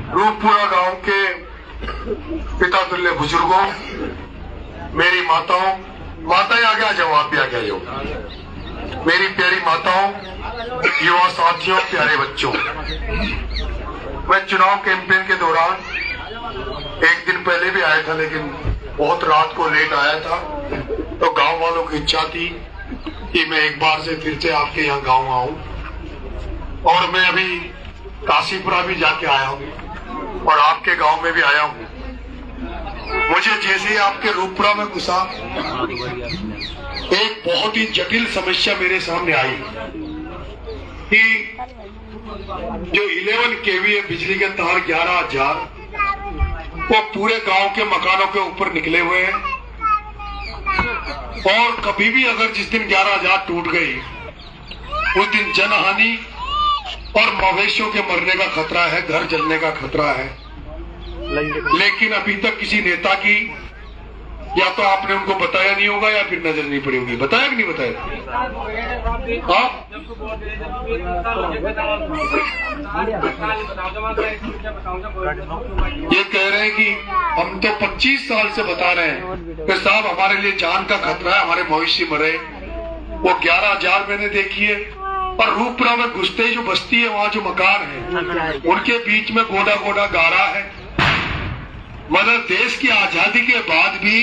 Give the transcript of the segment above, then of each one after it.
रूपपुरा गांव के पिता तुल्य बुजुर्गों, मेरी माताओं, माताएं आगे आ जाओ, आप भी आगे आ जाओ, मेरी प्यारी माताओं, युवा साथियों, प्यारे बच्चों, मैं चुनाव कैंपेन के दौरान एक दिन पहले भी आया था, लेकिन बहुत रात को लेट आया था, तो गांव वालों की इच्छा थी कि मैं एक बार से फिर से आपके यहाँ गांव आऊं, और मैं अभी काशीपुरा भी जाके आया हूं और आपके गांव में भी आया हूं। मुझे जैसे ही आपके रूपपुरा में घुसा, एक बहुत ही जटिल समस्या मेरे सामने आई कि जो 11 kV बिजली के तार 11,000 वो पूरे गांव के मकानों के ऊपर निकले हुए हैं, और कभी भी अगर जिस दिन 11,000 टूट गई, उस दिन जनहानि और मवेशियों के मरने का खतरा है, घर जलने का खतरा है। लेकिन अभी तक किसी नेता की, या तो आपने उनको बताया नहीं होगा या फिर नजर नहीं पड़ी होगी। बताया कि नहीं बताया? हाँ, ये कह रहे हैं कि हम तो 25 साल से बता रहे हैं कि साहब हमारे लिए जान का खतरा है, हमारे मवेशी मरे। वो 11,000 मैंने देखी है, और रूपपुरा में घुसते ही जो बस्ती है, वहाँ जो मकान है, उनके बीच में गोडा गोडा गारा है। मतलब देश की आजादी के बाद भी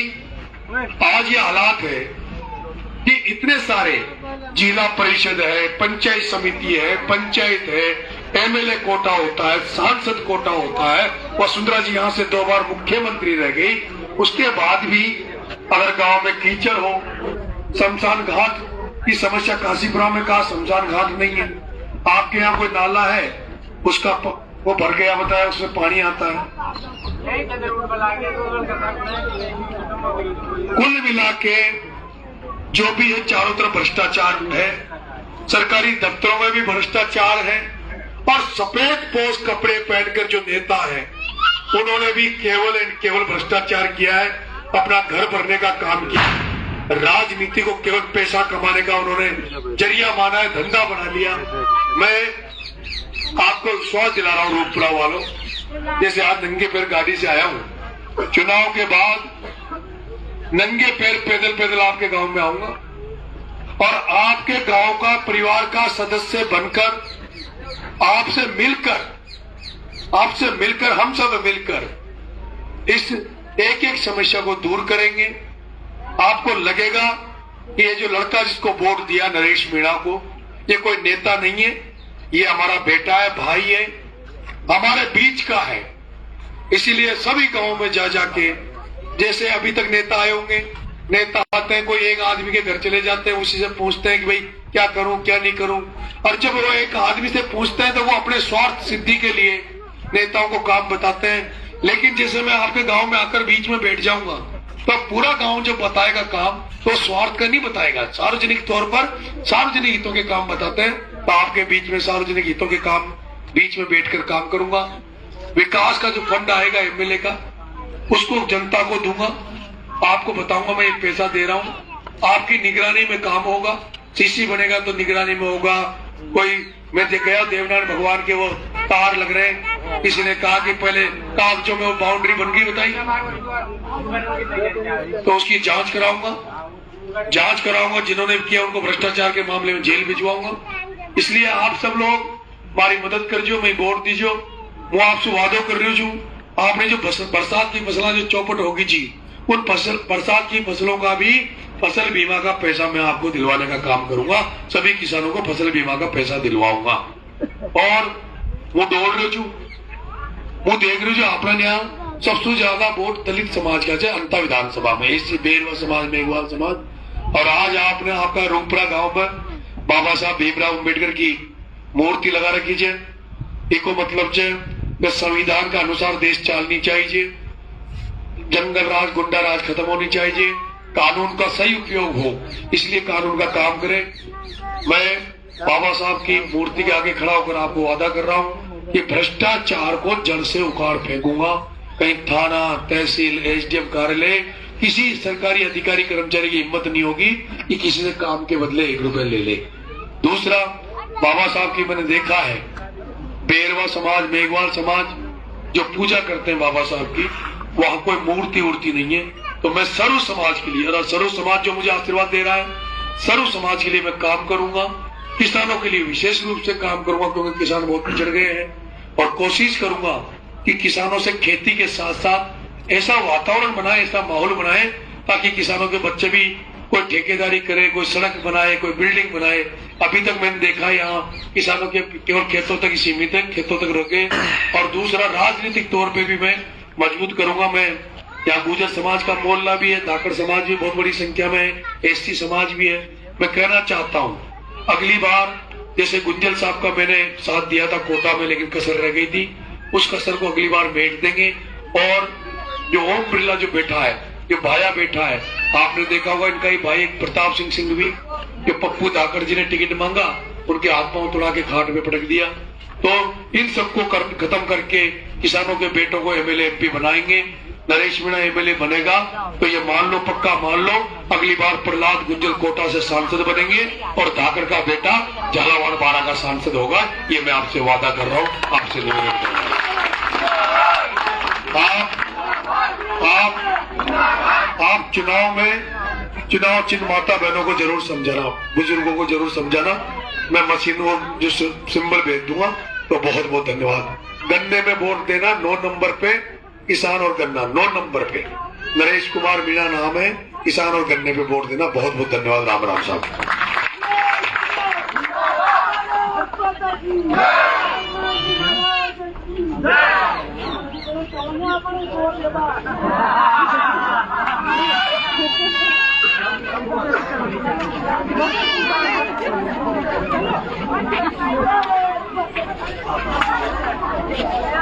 आज ये हालात है कि इतने सारे जिला परिषद है, पंचायत समिति है, पंचायत है, MLA कोटा होता है, सांसद कोटा होता है। वसुंधरा जी यहाँ से 2 बार मुख्यमंत्री रह गई, उसके बाद भी अगर गांव में कीचड़ हो, शमशान घाट की समस्या, काशीपुरा में कहा शमशान घाट नहीं है। आपके यहाँ कोई नाला है, उसका वो भर गया, बताया, उसमें पानी आता है। कुल मिला के जो भी है, चारों तरफ भ्रष्टाचार है, सरकारी दफ्तरों में भी भ्रष्टाचार है, और सफेद पोष कपड़े पहनकर जो नेता है, उन्होंने भी केवल एंड केवल भ्रष्टाचार किया है, अपना घर भरने का काम किया। राजनीति को केवल पैसा कमाने का उन्होंने जरिया माना है, धंधा बना लिया। मैं आपको विश्वास दिला रहा हूँ रूपपुरा वालों, जैसे आज नंगे पैर गाड़ी से आया हूँ, चुनाव के बाद नंगे पैर पैदल पैदल आपके गांव में आऊंगा, और आपके गांव का परिवार का सदस्य बनकर आपसे मिलकर हम सब मिलकर इस एक एक समस्या को दूर करेंगे। आपको लगेगा कि ये जो लड़का जिसको वोट दिया, नरेश मीणा को, ये कोई नेता नहीं है, ये हमारा बेटा है, भाई है, हमारे बीच का है। इसीलिए सभी गांवों में जा जाके, जैसे अभी तक नेता आए होंगे, नेता आते हैं, कोई एक आदमी के घर चले जाते हैं, उसी से पूछते हैं कि भाई क्या करूं क्या नहीं करूं, और जब वो एक आदमी से पूछते हैं तो वो अपने स्वार्थ सिद्धि के लिए नेताओं को काम बताते हैं। लेकिन जैसे मैं आपके गांव में आकर बीच में बैठ जाऊंगा, तो पूरा गांव जब बताएगा काम, तो स्वार्थ का नहीं बताएगा, सार्वजनिक तौर पर सार्वजनिक हितों के काम बताते हैं। तो आपके बीच में सार्वजनिक हितों के काम बीच में बैठकर काम करूंगा। विकास का जो फंड आएगा MLA का, उसको जनता को दूंगा, आपको बताऊंगा मैं एक पैसा दे रहा हूँ, आपकी निगरानी में काम होगा। CC बनेगा तो निगरानी में होगा। कोई मैं गया देवनारायण भगवान के वो तार लग रहे हैं, किसी ने कहा कि पहले कागजों में वो बाउंड्री बन गई, बताइए, तो उसकी जांच कराऊंगा। जांच कराऊंगा, जिन्होंने किया उनको भ्रष्टाचार के मामले में जेल भिजवाऊंगा। इसलिए आप सब लोग हमारी मदद कर जो, मैं वोट दीजो। वो आपसे वादो कर रही हूँ, आपने जो बरसात की फसलों जो चौपट होगी जी, उन बरसात की फसलों का भी फसल बीमा का पैसा मैं आपको दिलवाने का काम करूंगा। सभी किसानों को फसल बीमा का पैसा दिलवाऊंगा। और वो दौड़ रहे छू, वो देख रहे जो अपना यहाँ सबसे ज्यादा वोट दलित समाज का है अंता विधानसभा में, इससे बेरवा समाज, मेघवाल समाज। और आज आपने आपका रूपरा गांव में बाबा साहब भीमराव अम्बेडकर की मूर्ति लगा रखी है। इको मतलब है संविधान का अनुसार देश चलनी चाहिए, जंगल राज, गुंडा राज खत्म होनी चाहिए, कानून का सही उपयोग हो, इसलिए कानून का काम करें। मैं बाबा साहब की मूर्ति के आगे खड़ा होकर आपको वादा कर रहा हूँ कि भ्रष्टाचार को जड़ से उखाड़ फेंकूंगा। कहीं थाना, तहसील, एसडीएम कार्यालय, किसी सरकारी अधिकारी कर्मचारी की हिम्मत नहीं होगी कि किसी से काम के बदले 1 रुपए ले ले। दूसरा, बाबा साहब की मैंने देखा है, बेरवा समाज, मेघवाल समाज जो पूजा करते हैं बाबा साहब की, वहां कोई मूर्ति वूर्ति नहीं है। तो मैं सर्व समाज के लिए, और सर्व समाज जो मुझे आशीर्वाद दे रहा है, सर्व समाज के लिए मैं काम करूंगा। किसानों के लिए विशेष रूप से काम करूंगा, क्योंकि किसान बहुत पिछड़ गए हैं। और कोशिश करूंगा कि किसानों से खेती के साथ साथ ऐसा वातावरण बनाए, ऐसा माहौल बनाए, ताकि किसानों के बच्चे भी कोई ठेकेदारी करे, कोई सड़क बनाए, कोई बिल्डिंग बनाए। अभी तक मैंने देखा यहाँ किसानों के केवल खेतों तक ही सीमित है, खेतों तक रोके। और दूसरा, राजनीतिक तौर पे भी मैं मजबूत करूंगा। मैं यहाँ गुर्जर समाज का मोहल्ला भी है, धाकड़ समाज भी बहुत बड़ी संख्या में है, एसटी समाज भी है। मैं कहना चाहता हूँ, अगली बार जैसे गुंजल साहब का मैंने साथ दिया था कोटा में, लेकिन कसर रह गई थी, उस कसर को अगली बार मेट देंगे। और जो ओम बिरला जो बैठा है, जो भाया बैठा है, आपने देखा होगा इनका ही भाई एक प्रताप सिंह भी, जो पप्पू धाकड़ जी ने टिकट मांगा, उनके हाथ पांव तोड़ा के खाट में पटक दिया। तो इन सबको खत्म करके किसानों के बेटों को एमएलए एमपी बनाएंगे। नरेश मीणा एमएलए बनेगा तो ये मान लो, पक्का मान लो, अगली बार प्रहलाद गुंजल कोटा से सांसद बनेंगे और धाकड़ का बेटा झालावाड़ बारा का सांसद होगा। ये मैं आपसे वादा कर रहा हूँ, आपसे निवेदन कर रहा हूँ। आप चुनाव चिन्ह माता बहनों को जरूर समझाना, बुजुर्गों को जरूर समझाना। मैं मशीनों जो सिंबल भेज दूंगा। तो बहुत बहुत धन्यवाद। गन्ने में वोट देना 9 नंबर पे, किसान और गन्ना 9 नंबर पे। नरेश कुमार मीणा नाम है, किसान और गन्ने पे वोट देना। बहुत बहुत धन्यवाद। राम राम साहब। Thank you.